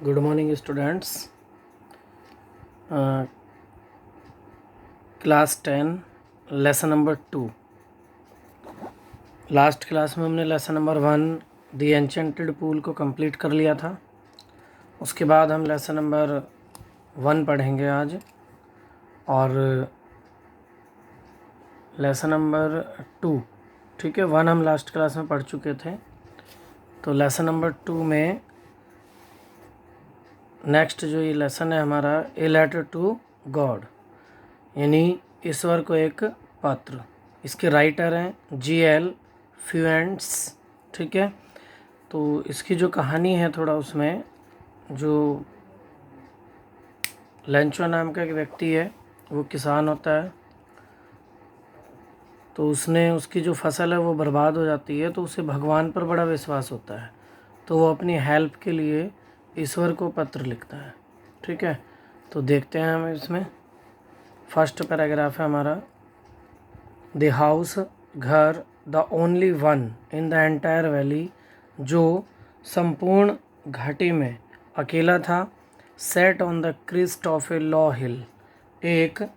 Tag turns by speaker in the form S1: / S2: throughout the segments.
S1: Good morning students. Class 10 lesson number 2। Last class में हमने lesson number 1 the enchanted pool को complete कर लिया था। उसके बाद हम लेसन नंबर 1 पढ़ेंगे आज, और लेसन नंबर 2, ठीक है। 1 हम लास्ट क्लास में पढ़ चुके थे, तो लेसन नंबर 2 में नेक्स्ट जो ये लेसन है हमारा, ए लेटर टू गॉड, यानी ईश्वर को एक पत्र। इसके राइटर हैं G.L. फ्यूएंट्स, ठीक है। तो इसकी जो कहानी है, थोड़ा उसमें जो लेंचो नाम का एक व्यक्ति है, वो किसान होता है। तो उसकी जो फसल है वो बर्बाद हो जाती है, तो उसे भगवान पर बड़ा विश्वास होता है। तो वो अपनी हेल्प के लिए ईश्वर को पत्र लिखता है, ठीक है। तो देखते हैं हम इसमें। फर्स्ट पैराग्राफ है हमारा, द हाउस, घर, the only one in the entire valley, जो संपूर्ण घाटी में अकेला था, set on the crest of a low hill, एक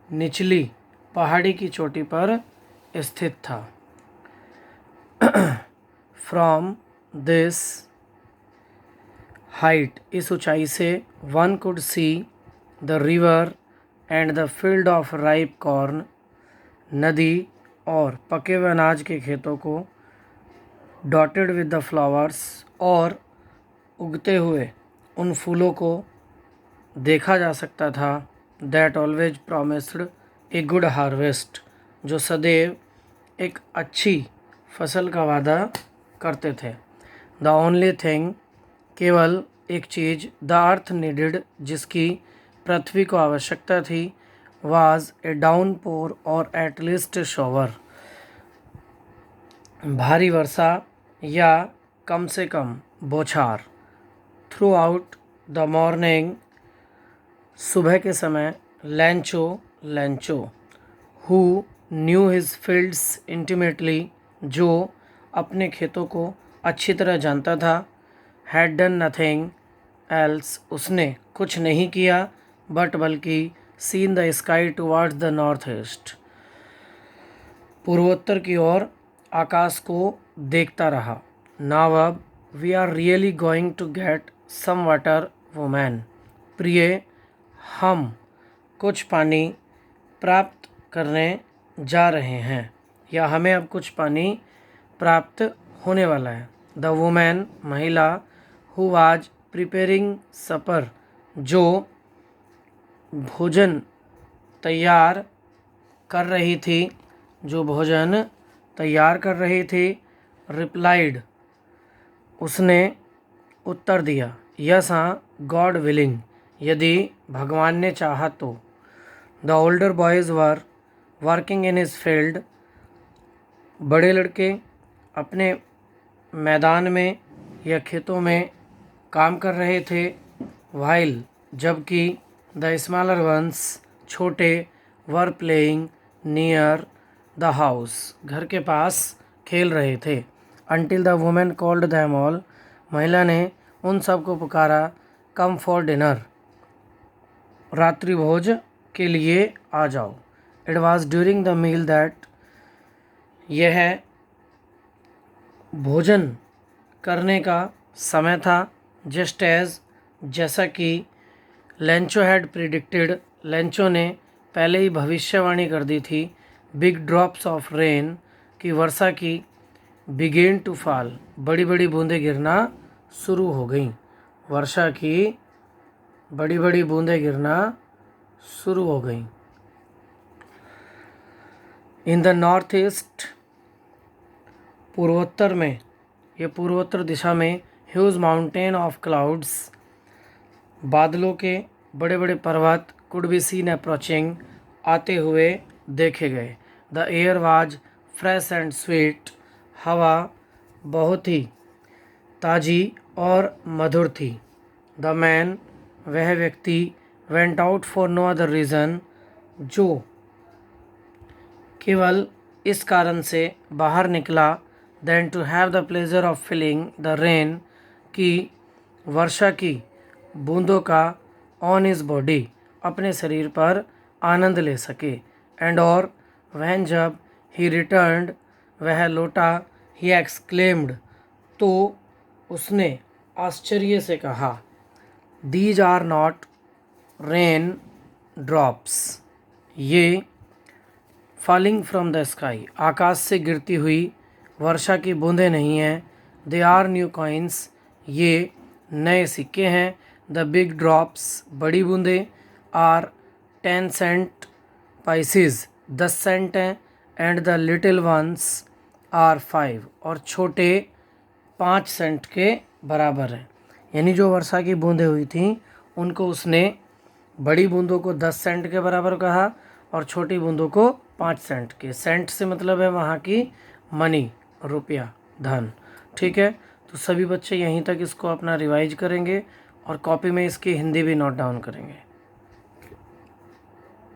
S1: निचली पहाड़ी की चोटी पर स्थित था। फ्रॉम दिस हाइट, इस ऊंचाई से, one could see the river and the field of ripe corn, नदी और पके हुए अनाज के खेतों को, डॉटेड विद द फ्लावर्स, और उगते हुए उन फूलों को देखा जा सकता था, that always promised a good harvest, जो सदैव एक अच्छी फसल का वादा करते थे। द ओनली थिंग, केवल एक चीज़, द अर्थ नीडेड, जिसकी पृथ्वी को आवश्यकता थी, वाज ए डाउन पोर और एट लीस्ट शॉवर, भारी वर्षा या कम से कम बौछार। थ्रू आउट द मॉर्निंग, सुबह के समय, Lencho who knew his fields intimately, जो अपने खेतों को अच्छी तरह जानता था, हैड डन नथिंग एल्स, उसने कुछ नहीं किया, बट बल्कि seen the sky towards the north east, पूर्वोत्तर की ओर आकाश को देखता रहा। नाउ अब we are really going to get some water women, प्रिय, हम कुछ पानी प्राप्त करने जा रहे हैं, या हमें अब कुछ पानी प्राप्त होने वाला है। द वुमेन, महिला, हु वाज प्रिपेयरिंग सपर, जो भोजन तैयार कर रही थी, रिप्लाइड, उसने उत्तर दिया, यस हाँ, गॉड विलिंग, यदि भगवान ने चाहा तो। The older boys were working in his field, बड़े लड़के अपने मैदान में या खेतों में काम कर रहे थे, वाइल, जबकि द स्मॉलर वंस, छोटे, were playing near the house, घर के पास खेल रहे थे। Until the women called them all, महिला ने उन सब को पुकारा, कम फॉर डिनर, रात्रि भोज के लिए आ जाओ। It was during the meal that, यह भोजन करने का समय था, जस्ट एज, जैसा कि, लेंचो हैड प्रिडिक्टेड, लेंचो ने पहले ही भविष्यवाणी कर दी थी, बिग ड्रॉप्स ऑफ रेन, की वर्षा की, बिगेन टू फॉल, बड़ी बड़ी बूंदें गिरना शुरू हो गईं, वर्षा की बड़ी बड़ी बूंदें गिरना शुरू हो गईं। इन द नॉर्थ ईस्ट, पूर्वोत्तर में, ये पूर्वोत्तर दिशा में, ह्यूज माउंटेन ऑफ क्लाउड्स, बादलों के बड़े बड़े पर्वत, कुड बी सीन अप्रोचिंग, आते हुए देखे गए। The air was fresh and sweet, हवा बहुत ही ताज़ी और मधुर थी। द मैन, वह व्यक्ति, went out for no other reason, जो केवल इस कारण से बाहर निकला, than to have the pleasure of feeling the rain, की वर्षा की बूंदों का ऑन हिज बॉडी, अपने शरीर पर आनंद ले सके। एंड और वह जब ही रिटर्न्ड, वह लौटा, ही एक्सक्लेम्ड, तो उसने आश्चर्य से कहा, these are not raindrops, ये फॉलिंग फ्रॉम द स्काई, आकाश से गिरती हुई वर्षा की बूंदें नहीं हैं। दे आर न्यू कॉइन्स, ये नए सिक्के हैं। द बिग ड्रॉप्स, बड़ी बूंदें, आर 10 सेंट पाइसेस, 10 सेंट हैं। And the little ones are 5, और छोटे 5 सेंट के बराबर हैं। यानी जो वर्षा की बूंदें हुई थीं उनको उसने बड़ी बूंदों को 10 सेंट के बराबर कहा और छोटी बूंदों को 5 सेंट के। सेंट से मतलब है वहाँ की मनी, रुपया, धन। ठीक है, तो सभी बच्चे यहीं तक इसको अपना रिवाइज करेंगे और कॉपी में इसकी हिंदी भी नोट डाउन करेंगे।